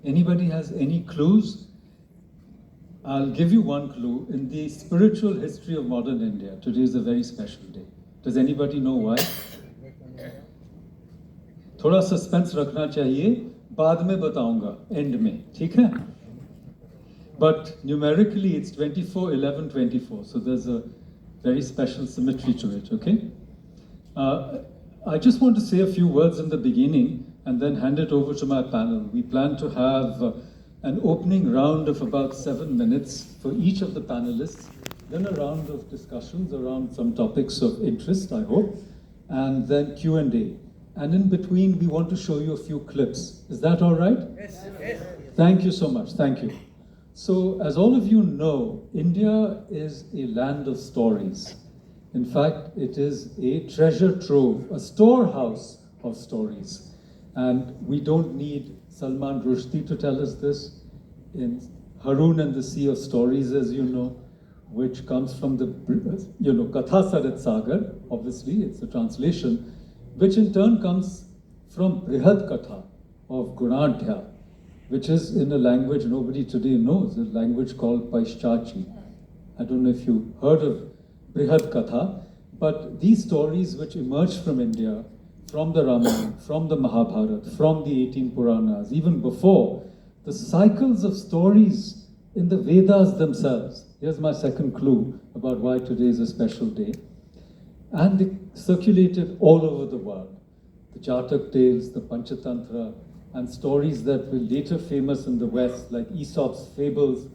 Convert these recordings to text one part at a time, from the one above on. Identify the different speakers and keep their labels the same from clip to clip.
Speaker 1: Anybody has any clues? I'll give you one clue. In the spiritual history of modern India, today is a very special day. Does anybody know why? थोड़ा suspense रखना चाहिए, बाद में बताऊंगा, end में, ठीक है? But numerically it's 24/11/24, so there's a very special symmetry to it, okay? I just want to say a few words in the beginning and then hand it over to my panel. We plan to have an opening round of about 7 minutes for each of the panelists, then a round of discussions around some topics of interest, I hope, and then Q&A. And in between, we want to show you a few clips. Is that all right?
Speaker 2: Yes. Yes.
Speaker 1: Thank you so much. Thank you. So, as all of you know, India is a land of stories. In fact, it is a treasure trove, a storehouse of stories. And we don't need Salman Rushdie to tell us this. In Haroon and the Sea of Stories, as you know, which comes from the, Katha Sarit Sagar, obviously, it's a translation, which in turn comes from Brihad Katha of Gunadhya, which is in a language nobody today knows, a language called Paishchachi. I don't know if you heard of Brihad Katha, but these stories which emerged from India, from the Ramayana, from the Mahabharata, from the 18 Puranas, even before, the cycles of stories in the Vedas themselves. Here's my second clue about why today is a special day. And they circulated all over the world. The Jatak tales, the Panchatantra, and stories that were later famous in the West, like Aesop's fables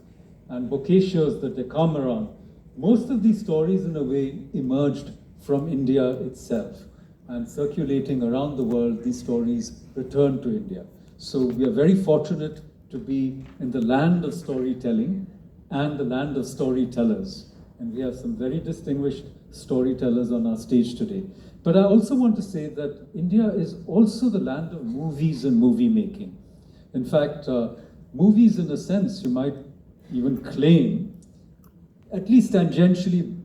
Speaker 1: and Boccaccio's The Decameron. Most of these stories, in a way, emerged from India itself. And circulating around the world, these stories returned to India. So we are very fortunate to be in the land of storytelling and the land of storytellers. And we have some very distinguished storytellers on our stage today. But I also want to say that India is also the land of movies and movie making. In fact, movies, in a sense, you might even claim, at least tangentially,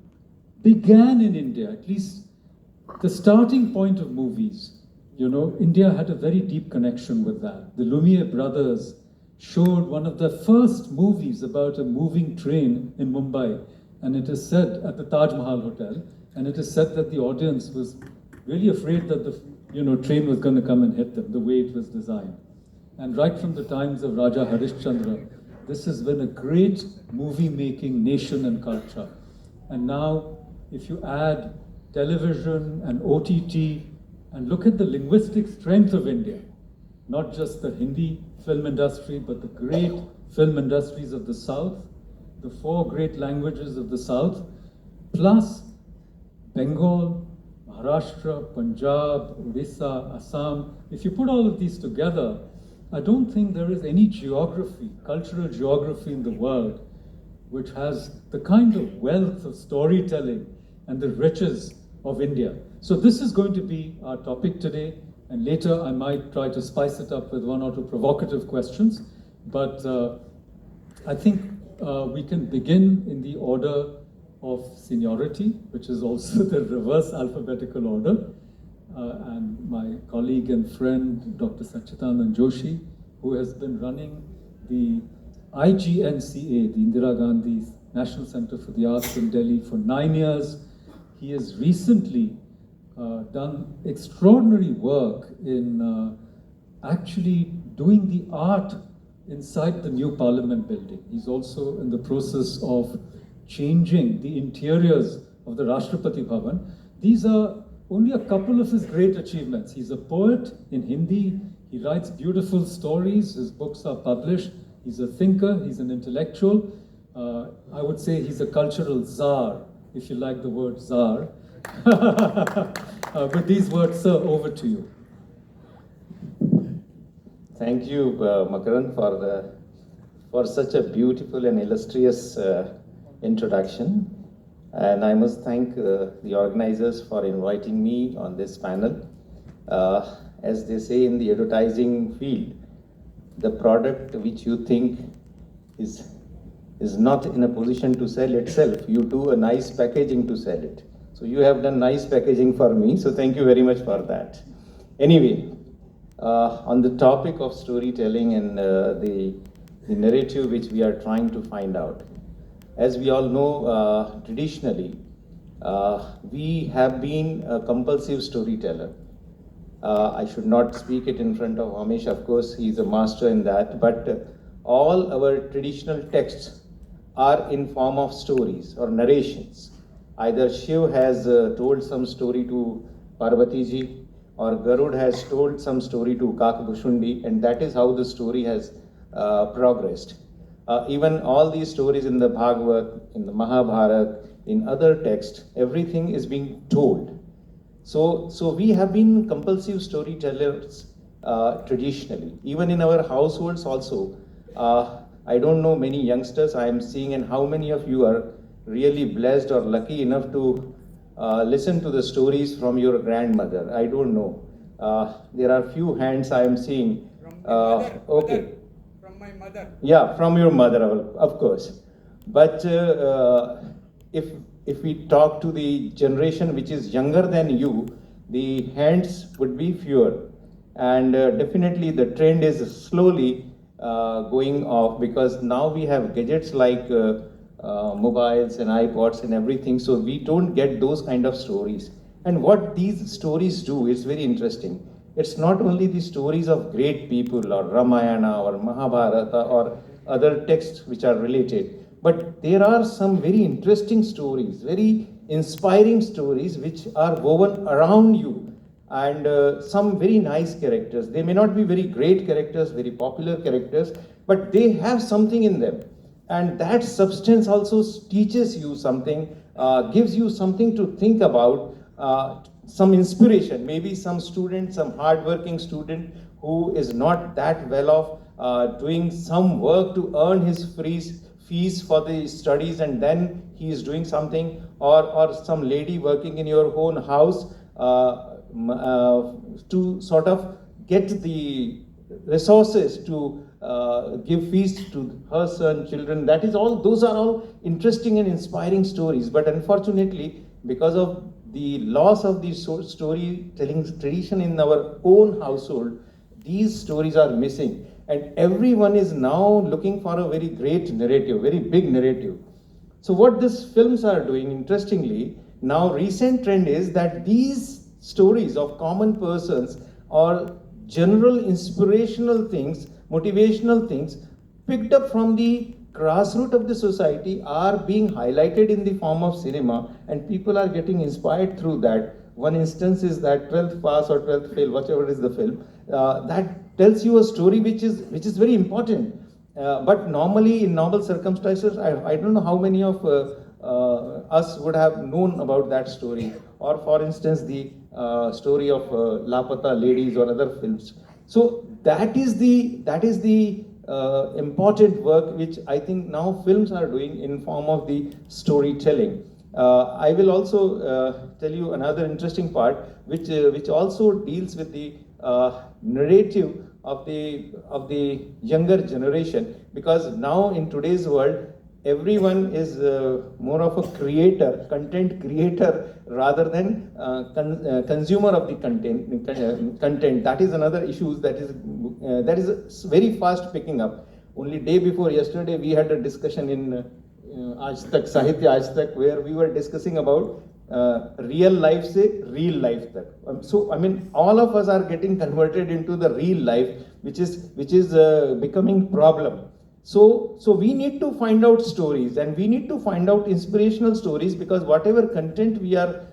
Speaker 1: began in India, at least the starting point of movies. India had a very deep connection with that. The Lumiere brothers showed one of the first movies about a moving train in Mumbai, and it is said at the Taj Mahal Hotel, and it is said that the audience was really afraid that the train was going to come and hit them, the way it was designed. And right from the times of Raja Harishchandra, this has been a great movie-making nation and culture. And now, if you add television and OTT, and look at the linguistic strength of India, not just the Hindi film industry, but the great film industries of the South, the 4 great languages of the South, plus Bengal, Maharashtra, Punjab, Odisha, Assam. If you put all of these together, I don't think there is any geography, cultural geography in the world, which has the kind of wealth of storytelling and the riches of India. So this is going to be our topic today, and later I might try to spice it up with 1 or 2 provocative questions. But I think we can begin in the order of seniority, which is also the reverse alphabetical order. And my colleague and friend, Dr. Sachidanad Joshi, who has been running the IGNCA, the Indira Gandhi National Center for the Arts in Delhi, for 9 years. He has recently done extraordinary work in actually doing the art inside the new Parliament building. He's also in the process of changing the interiors of the Rashtrapati Bhavan. These are only a couple of his great achievements. He's a poet in Hindi. He writes beautiful stories. His books are published. He's a thinker. He's an intellectual. I would say he's a cultural czar, if you like the word czar. With these words, sir, over to you.
Speaker 3: Thank you, Makrand, for such a beautiful and illustrious introduction. And I must thank the organizers for inviting me on this panel. As they say in the advertising field, the product which you think is not in a position to sell itself, you do a nice packaging to sell it. So you have done nice packaging for me, so thank you very much for that. Anyway, on the topic of storytelling and the narrative which we are trying to find out. As we all know, traditionally, we have been a compulsive storyteller. I should not speak it in front of Amish, of course, he is a master in that, but all our traditional texts are in form of stories or narrations. Either Shiv has told some story to Parvati ji, or Garud has told some story to Kakabhushundi, and that is how the story has progressed. Even all these stories in the Bhagavad, in the Mahabharata, in other texts, everything is being told. So we have been compulsive storytellers traditionally. Even in our households also, I don't know many youngsters I am seeing, and how many of you are really blessed or lucky enough to listen to the stories from your grandmother. I don't know. There are few hands I am seeing. Okay.
Speaker 2: From my mother.
Speaker 3: Yeah, from your mother, of course. But if we talk to the generation which is younger than you, the hands would be fewer. And definitely the trend is slowly going off, because now we have gadgets like mobiles and iPods and everything, so we don't get those kind of stories. And what these stories do is very interesting. It's not only the stories of great people or Ramayana or Mahabharata or other texts which are related, but there are some very interesting stories, very inspiring stories which are woven around you, and some very nice characters. They may not be very great characters, very popular characters, but they have something in them. And that substance also teaches you something, gives you something to think about, some inspiration. Maybe some student, some hardworking student who is not that well off, doing some work to earn his fees for the studies, and then he is doing something, or some lady working in your own house to sort of get the resources to give feast to her son, children. That is all, those are all interesting and inspiring stories. But unfortunately, because of the loss of the storytelling tradition in our own household, these stories are missing. And everyone is now looking for a very great narrative, very big narrative. So what these films are doing, interestingly, now recent trend is that these stories of common persons or general inspirational things, motivational things, picked up from the grassroots of the society, are being highlighted in the form of cinema, and people are getting inspired through that. One instance is that 12th pass or 12th fail, whichever is the film, that tells you a story which is very important. But normally in normal circumstances, I don't know how many of us would have known about that story. Or for instance, the story of Lapata ladies or other films. So that is the important work which I think now films are doing in form of the storytelling. I will also tell you another interesting part, which also deals with the narrative of the younger generation, because now in today's world, everyone is more of a creator, content creator, rather than consumer of the content. That is another issue that is very fast picking up. Only day before yesterday, we had a discussion in Aaj Tak, Sahitya Aaj Tak, where we were discussing about real life se real life tak. So I mean, all of us are getting converted into the real life, which is becoming problem. So we need to find out stories, and we need to find out inspirational stories, because whatever content we are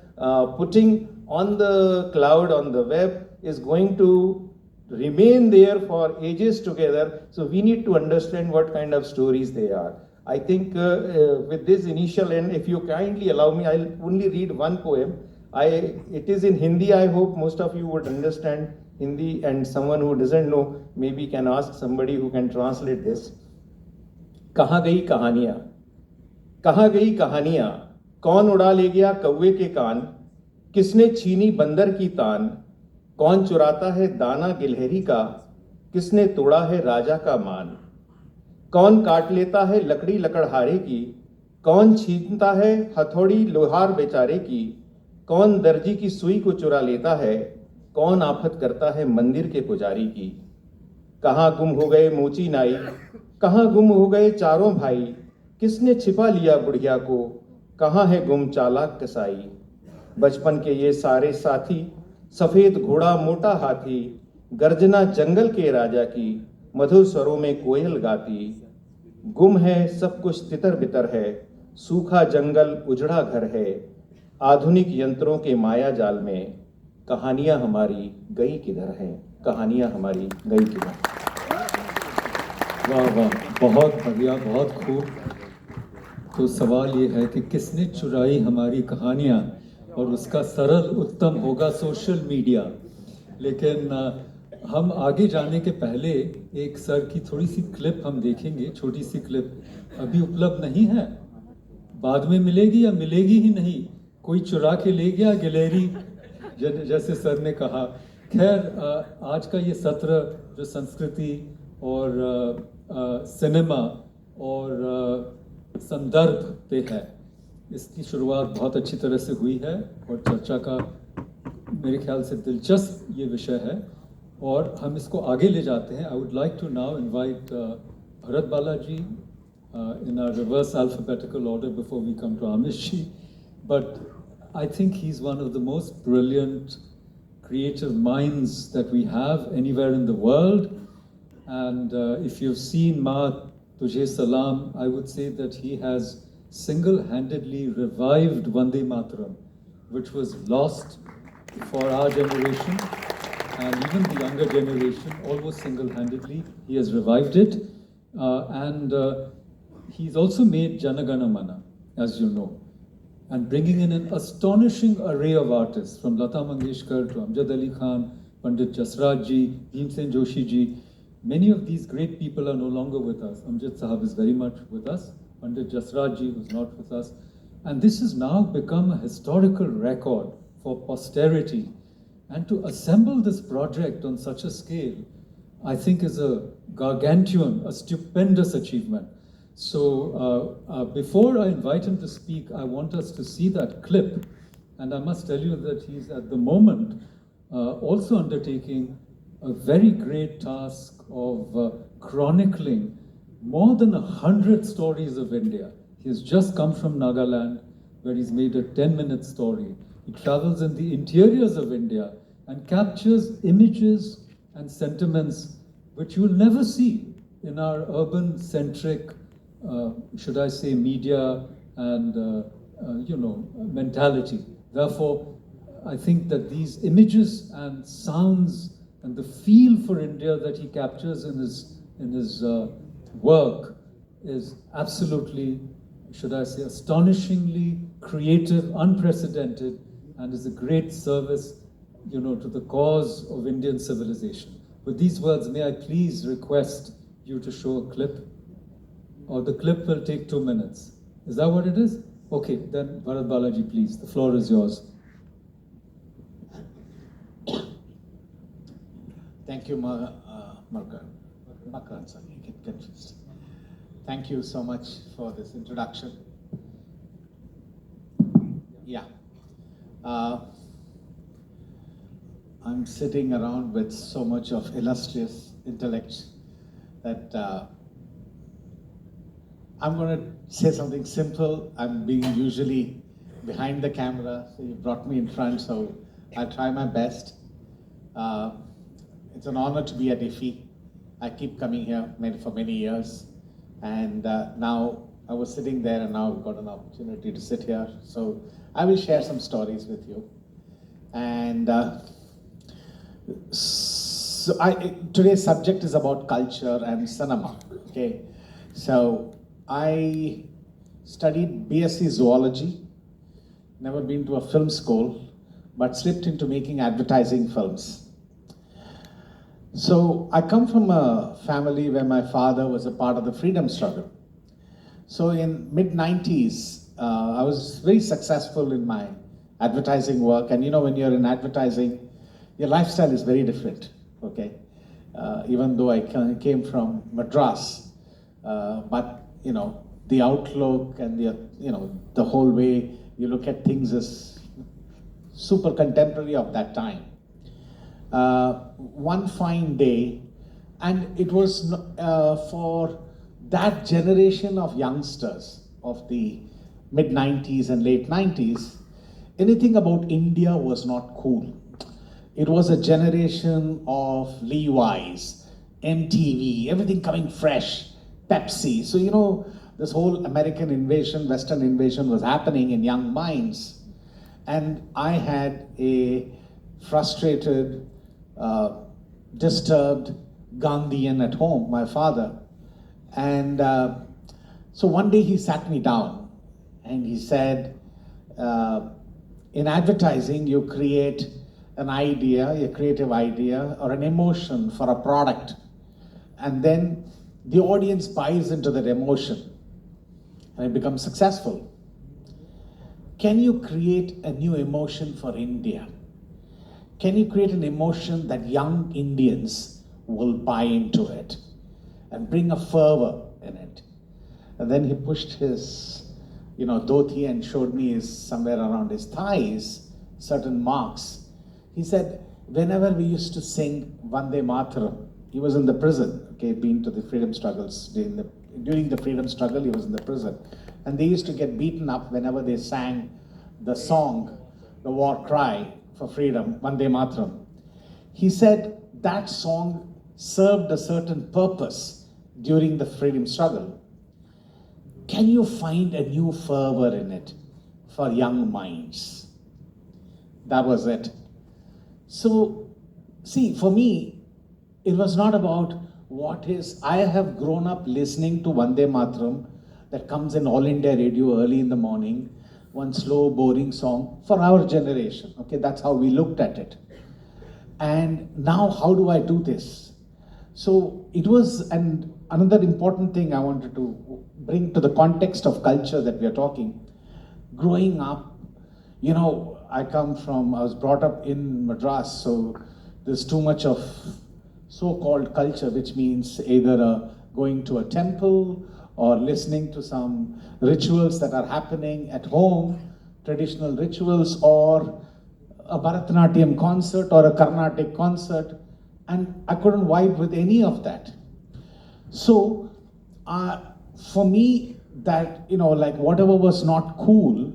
Speaker 3: putting on the cloud, on the web, is going to remain there for ages together. So we need to understand what kind of stories they are. I think with this initial end, if you kindly allow me, I'll only read one poem. It is in Hindi. I hope most of you would understand Hindi, and someone who doesn't know maybe can ask somebody who can translate this. कहाँ गई कहानियां, कहाँ गई कहानियां, कौन उड़ा ले गया कौवे के कान, किसने छीनी बंदर की तान, कौन चुराता है दाना गिलहरी का, किसने तोड़ा है राजा का मान, कौन काट लेता है लकड़ी लकड़हारे की, कौन छीनता है हथौड़ी लोहार बेचारे की, कौन दर्जी की सुई को चुरा लेता है, कौन आफत करता है मंदिर के पुजारी की। कहाँ गुम हो गए मोची नाई, कहाँ गुम हो गए चारों भाई, किसने छिपा लिया बुढ़िया को, कहाँ है गुम चालाक कसाई। बचपन के ये सारे साथी, सफेद घोड़ा मोटा हाथी, गर्जना जंगल के राजा की, मधुर स्वरों में कोयल गाती। गुम है सब कुछ तितर बितर है, सूखा जंगल उजड़ा घर है, आधुनिक यंत्रों के माया जाल में कहानियां हमारी गई किधर है, कहानियां हमारी गई किधर।
Speaker 1: वाह वाह, बहुत बढ़िया, बहुत खूब। तो सवाल ये है कि किसने चुराई हमारी कहानियाँ, और उसका सरल उत्तम होगा सोशल मीडिया। लेकिन हम आगे जाने के पहले एक सर की थोड़ी सी क्लिप हम देखेंगे, छोटी सी क्लिप। अभी उपलब्ध नहीं है, बाद में मिलेगी या मिलेगी ही नहीं, कोई चुरा के ले गया गिलहरी, जैसे सर ने कहा। खैर, आज का ये सत्र जो संस्कृति और सिनेमा और संदर्भ पे है, इसकी शुरुआत बहुत अच्छी तरह से हुई है और चर्चा का मेरे ख्याल से दिलचस्प ये विषय है और हम इसको आगे ले जाते हैं। I would like to now invite Bharat Bala ji in our reverse alphabetical order before we come to Amish ji. But I think he's one of the most brilliant creative minds that we have anywhere in the world. And if you've seen Ma Tujhe Salam, I would say that he has single-handedly revived Vande Mataram, which was lost for our generation and even the younger generation. Almost single-handedly he has revived it, and he's also made Jana Gana Mana, as you know, and bringing in an astonishing array of artists, from Lata Mangeshkar to Amjad Ali Khan, Pandit Jasraj ji, Bhimsen Joshi ji. Many of these great people are no longer with us. Amjad Sahab is very much with us. Pandit Jasraj ji was not with us. And this has now become a historical record for posterity. And to assemble this project on such a scale, I think is a gargantuan, a stupendous achievement. So before I invite him to speak, I want us to see that clip. And I must tell you that he's at the moment also undertaking a very great task of chronicling more than 100 stories of India. He has just come from Nagaland, where he's made a 10-minute story. He travels in the interiors of India and captures images and sentiments which you will never see in our urban-centric, should I say, media and mentality. Therefore, I think that these images and sounds and the feel for India that he captures in his work is absolutely, should I say, astonishingly creative, unprecedented, and is a great service, to the cause of Indian civilization. With these words, may I please request you to show a clip, or the clip will take 2 minutes. Is that what it is? Okay, then Bharat Balaji, please, the floor is yours.
Speaker 2: Thank you, Makrand, sorry, I get confused. Thank you so much for this introduction. Yeah. I'm sitting around with so much of illustrious intellect that I'm going to say something simple. I'm being usually behind the camera, so you brought me in front, so I'll try my best. It's an honor to be at IFFI. I keep coming here for many years, and now I was sitting there and now I've got an opportunity to sit here. So I will share some stories with you. And today's subject is about culture and cinema, okay? So I studied BSc Zoology, never been to a film school, but slipped into making advertising films. So I come from a family where my father was a part of the freedom struggle. So in mid-90s, I was very successful in my advertising work. And when you're in advertising, your lifestyle is very different, okay? Even though I came from Madras, but the outlook and the whole way you look at things is super contemporary of that time. one fine day, and it was for that generation of youngsters of the mid 90s and late 90s, anything about India was not cool. It was a generation of Levi's, MTV, everything coming fresh, Pepsi. So, you know, this whole American invasion, Western invasion was happening in young minds. And I had a frustrated, disturbed Gandhian at home, my father. And so one day he sat me down and he said, in advertising, you create an idea, a creative idea, or an emotion for a product. And then the audience buys into that emotion and it becomes successful. Can you create a new emotion for India? Can you create an emotion that young Indians will buy into it and bring a fervor in it? And then he pushed his, dhoti and showed me somewhere around his thighs, certain marks. He said, whenever we used to sing Vande Mataram, he was in the prison, been to the freedom struggles. During the freedom struggle, he was in the prison. And they used to get beaten up whenever they sang the song, the war cry for freedom, Vande Mataram. He said that song served a certain purpose during the freedom struggle. Can you find a new fervor in it for young minds? That was it. So, see, for me, it was not about I have grown up listening to Vande Mataram that comes in All India Radio early in the morning, one slow, boring song for our generation. That's how we looked at it. And now, how do I do this? So it was, and another important thing I wanted to bring to the context of culture that we are talking. Growing up, I was brought up in Madras, so there's too much of so-called culture, which means either going to a temple or listening to some rituals that are happening at home, traditional rituals, or a Bharatanatyam concert or a Carnatic concert, and I couldn't vibe with any of that. So, for me, that, whatever was not cool,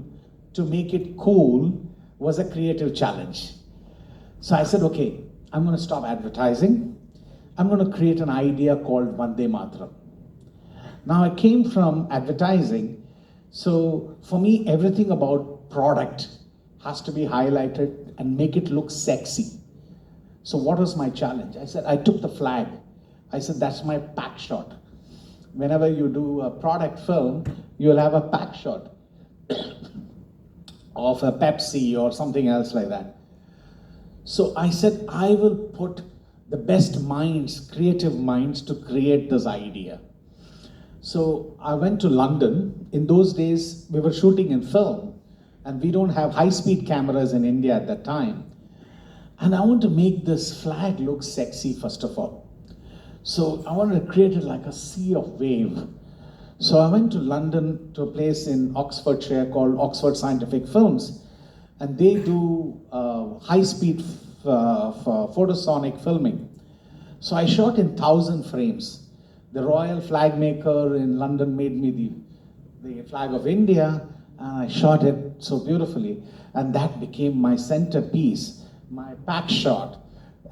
Speaker 2: to make it cool was a creative challenge. So I said, okay, I'm going to stop advertising. I'm going to create an idea called Vande Mataram. Now I came from advertising, so for me, everything about product has to be highlighted and make it look sexy. So what was my challenge? I said, I took the flag. I said, that's my pack shot. Whenever you do a product film, you'll have a pack shot of a Pepsi or something else like that. So I said, I will put the best minds, creative minds, to create this idea. So I went to London. In those days, we were shooting in film, and we don't have high-speed cameras in India at that time. And I want to make this flag look sexy, first of all. So I wanted to create it like a sea of wave. So I went to London, to a place in Oxfordshire called Oxford Scientific Films, and they do high-speed photosonic filming. So I shot in 1,000 frames. The royal flag maker in London made me the flag of India, and I shot it so beautifully. And that became my centerpiece, my pack shot.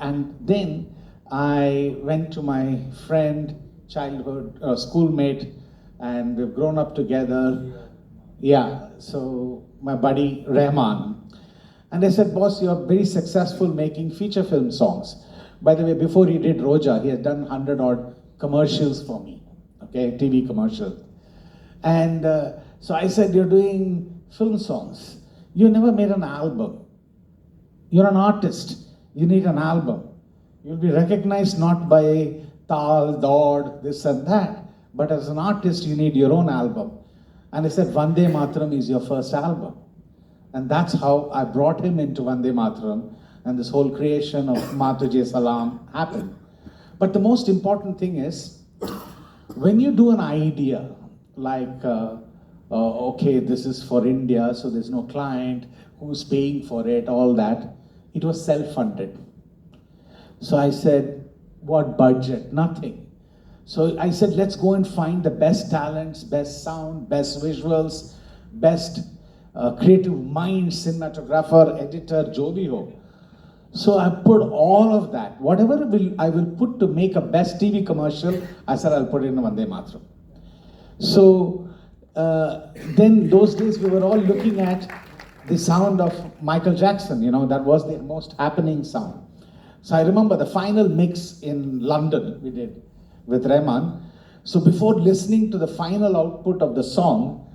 Speaker 2: And then I went to my friend, childhood schoolmate, and we've grown up together. Yeah, so my buddy Rahman. And I said, boss, you're very successful making feature film songs. By the way, before he did Roja, he has done 100-odd commercials for me, TV commercials. And so I said, you're doing film songs. You never made an album. You're an artist. You need an album. You'll be recognized not by Tal, Dod, this and that, but as an artist, you need your own album. And I said, Vande Mataram is your first album. And that's how I brought him into Vande Mataram, and this whole creation of Matuje Salam happened. But the most important thing is, when you do an idea, like, this is for India, so there's no client, who's paying for it, all that, it was self-funded. So I said, what budget? Nothing. So I said, let's go and find the best talents, best sound, best visuals, best creative minds, cinematographer, editor, jo bhi ho. So I put all of that, whatever I will put to make a best TV commercial, I said I'll put it in Vande Mataram. So then those days we were all looking at the sound of Michael Jackson, you know, that was the most happening sound. So I remember the final mix in London we did with Rahman. So before listening to the final output of the song,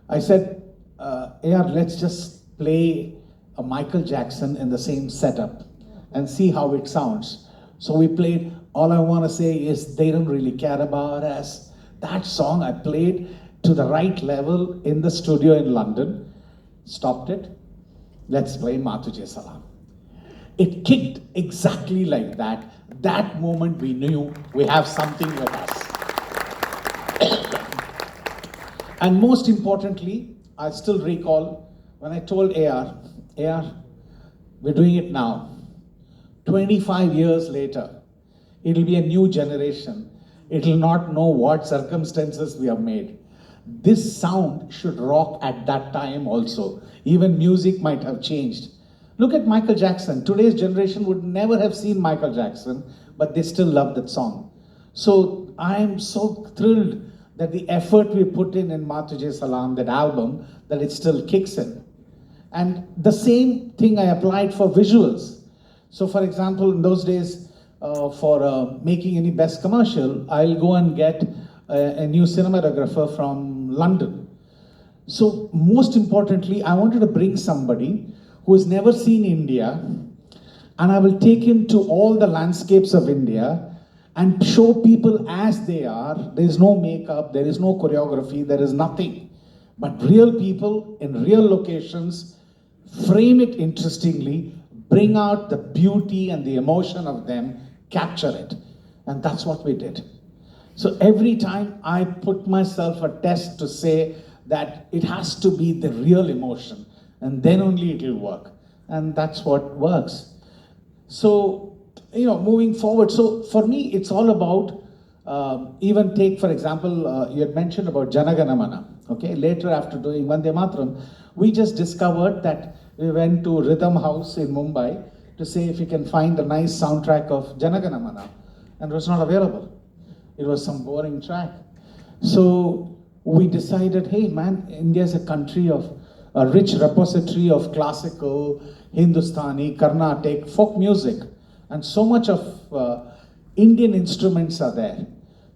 Speaker 2: I said, AR, let's just play a Michael Jackson in the same setup and see how it sounds. So we played All I Want to Say Is They Don't Really Care About Us. That song I played to the right level in the studio in London, stopped it, let's play Matujhe Salam. It kicked exactly like that. That moment we knew we have something with us. And most importantly, I still recall when I told AR, we're doing it now. 25 years later, it'll be a new generation. It'll not know what circumstances we have made. This sound should rock at that time also. Even music might have changed. Look at Michael Jackson. Today's generation would never have seen Michael Jackson, but they still love that song. So I'm so thrilled that the effort we put in Matujhe Salam, that album, that it still kicks in. And the same thing I applied for visuals. So for example, in those days, for making any best commercial, I'll go and get a new cinematographer from London. So most importantly, I wanted to bring somebody who has never seen India, and I will take him to all the landscapes of India and show people as they are. There is no makeup, there is no choreography, there is nothing. But real people in real locations, frame it interestingly, bring out the beauty and the emotion of them, capture it. And that's what we did. So every time I put myself a test to say that it has to be the real emotion, and then only it will work. And that's what works. So, you know, moving forward, so for me, it's all about, even take, for example, you had mentioned about Jana Gana Mana. Okay, later after doing Vande Mataram, we just discovered that we went to Rhythm House in Mumbai to say if we can find a nice soundtrack of Jana Gana Mana, and it was not available. It was some boring track. So we decided, hey man, India is a country of a rich repository of classical, Hindustani, Carnatic, folk music, and so much of Indian instruments are there.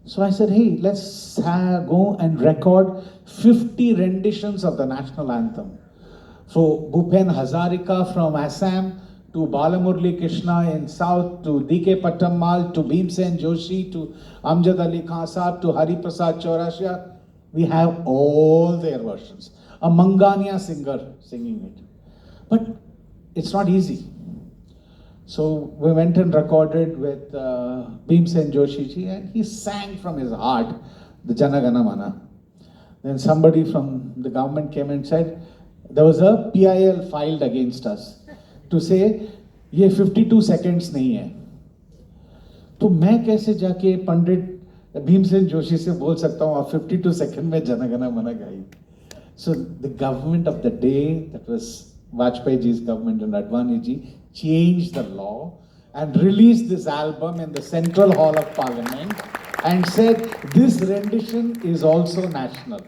Speaker 2: So I said, hey, let's go and record 50 renditions of the national anthem. So Bhupen Hazarika from Assam, to Bala Krishna in South, to D.K. Pattammal, to Bhimsen Joshi, to Amjad Ali Khan Saab, to Hari Prasad Chaurashia. We have all their versions. A Mangania singer singing it. But it's not easy. So we went and recorded with Bhimsen Joshi ji, and he sang from his heart the Jana Gana Mana. Then somebody from the government came and said, there was a PIL filed against us to say, ये 52 seconds नहीं है. तो मैं कैसे जाके पंडित भीमसेन जोशी से बोल सकता हूँ आप 52 seconds में जन गण मन गाई. So the government of the day, that was Vajpayee ji's government and Advani ji, changed the law and released this album in the Central Hall of Parliament and said this rendition is also national.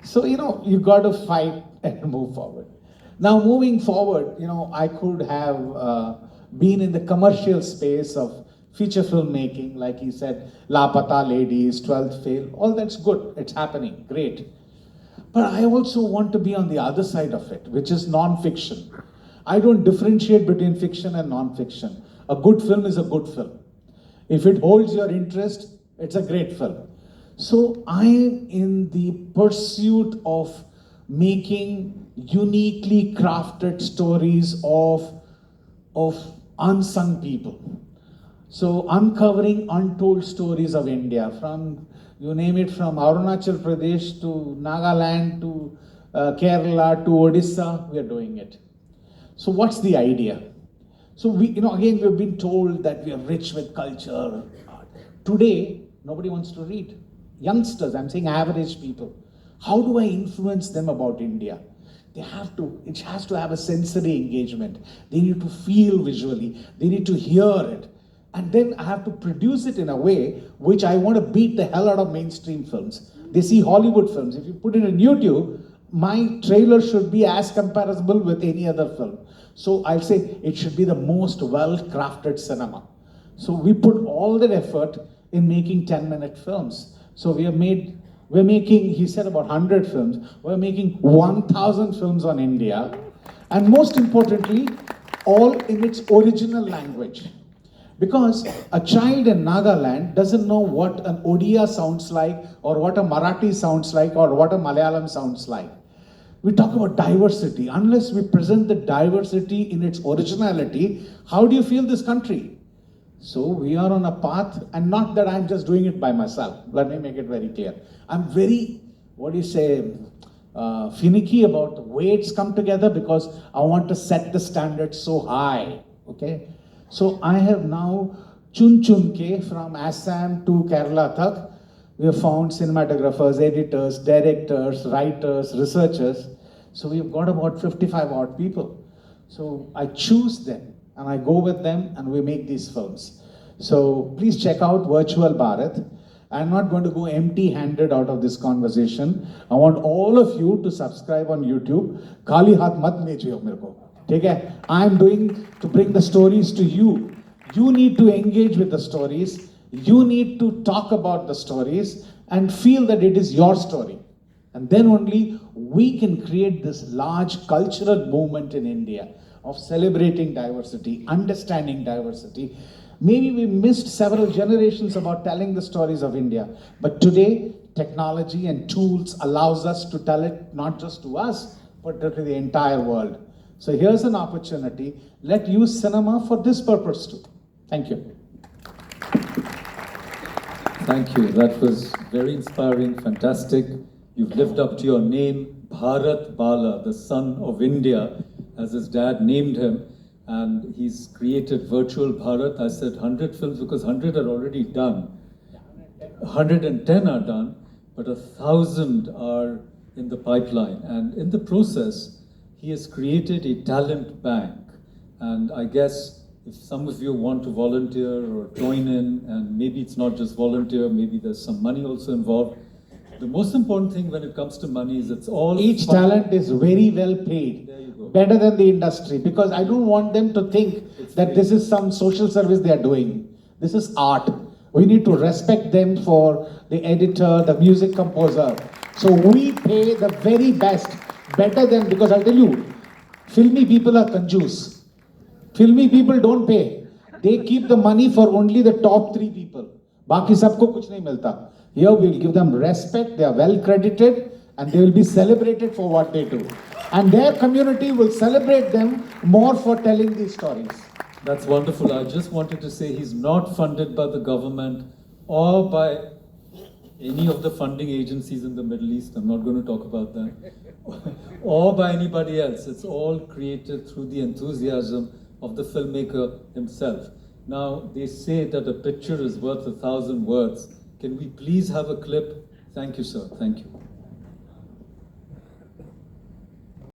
Speaker 2: So, you know, you got to fight and move forward. Now, moving forward, you know, I could have been in the commercial space of feature filmmaking, like he said, Lapata Ladies, 12th Fail, all that's good, it's happening, great. But I also want to be on the other side of it, which is non-fiction. I don't differentiate between fiction and non-fiction. A good film is a good film. If it holds your interest, it's a great film. So I'm in the pursuit of making uniquely crafted stories of unsung people. So uncovering untold stories of India, from, you name it, from Arunachal Pradesh to Nagaland to Kerala to Odisha, we are doing it. So what's the idea? So again, we've been told that we are rich with culture. Today, nobody wants to read. Youngsters, I'm saying average people. How do I influence them about India? It has to have a sensory engagement. They need to feel visually. They need to hear it. And then I have to produce it in a way which I want to beat the hell out of mainstream films. They see Hollywood films. If you put it on YouTube, my trailer should be as comparable with any other film. So I'll say it should be the most well-crafted cinema. So we put all that effort in making 10-minute films. So we're making, he said about 100 films. We're making 1,000 films on India. And most importantly, all in its original language. Because a child in Nagaland doesn't know what an Odia sounds like, or what a Marathi sounds like, or what a Malayalam sounds like. We talk about diversity. Unless we present the diversity in its originality, how do you feel this country? So we are on a path, and not that I'm just doing it by myself. Let me make it very clear. I'm very, finicky about the way it's come together, because I want to set the standard so high, okay? So I have now chun ke from Assam to Kerala tak. We have found cinematographers, editors, directors, writers, researchers. So we've got about 55 odd people. So I choose them and I go with them and we make these films. So please check out Virtual Bharat. I'm not going to go empty-handed out of this conversation. I want all of you to subscribe on YouTube. Kali hath mat bhejiyo mere ko. Okay? I'm doing to bring the stories to you. You need to engage with the stories. You need to talk about the stories and feel that it is your story. And then only we can create this large cultural movement in India of celebrating diversity, understanding diversity. Maybe we missed several generations about telling the stories of India. But today, technology and tools allows us to tell it not just to us, but to the entire world. So here's an opportunity. Let's use cinema for this purpose too. Thank you.
Speaker 1: Thank you. That was very inspiring, fantastic. You've lived up to your name, Bharat Bala, the son of India, as his dad named him. And he's created Virtual Bharat. I said 100 films because 100 are already done. 110 are done, but 1,000 are in the pipeline. And in the process, he has created a talent bank. And I guess if some of you want to volunteer or join in, and maybe it's not just volunteer, maybe there's some money also involved. The most important thing when it comes to money is it's all...
Speaker 2: Each talent is very well paid.
Speaker 1: There you go.
Speaker 2: Better than the industry, because I don't want them to think that this is some social service they are doing. This is art. We need to respect them for the editor, the music composer. So we pay the very best, better than, because I'll tell you, filmy people are conjuice. Filmy people don't pay. They keep the money for only the top 3 people. Baki sabko kuch nahi milta. Here we'll give them respect, they are well credited, and they will be celebrated for what they do. And their community will celebrate them more for telling these stories.
Speaker 1: That's wonderful. I just wanted to say he's not funded by the government or by any of the funding agencies in the Middle East. I'm not going to talk about that. Or by anybody else. It's all created through the enthusiasm of the filmmaker himself. Now, they say that a picture is worth 1,000 words. Can we please have a clip? Thank you, sir. Thank you.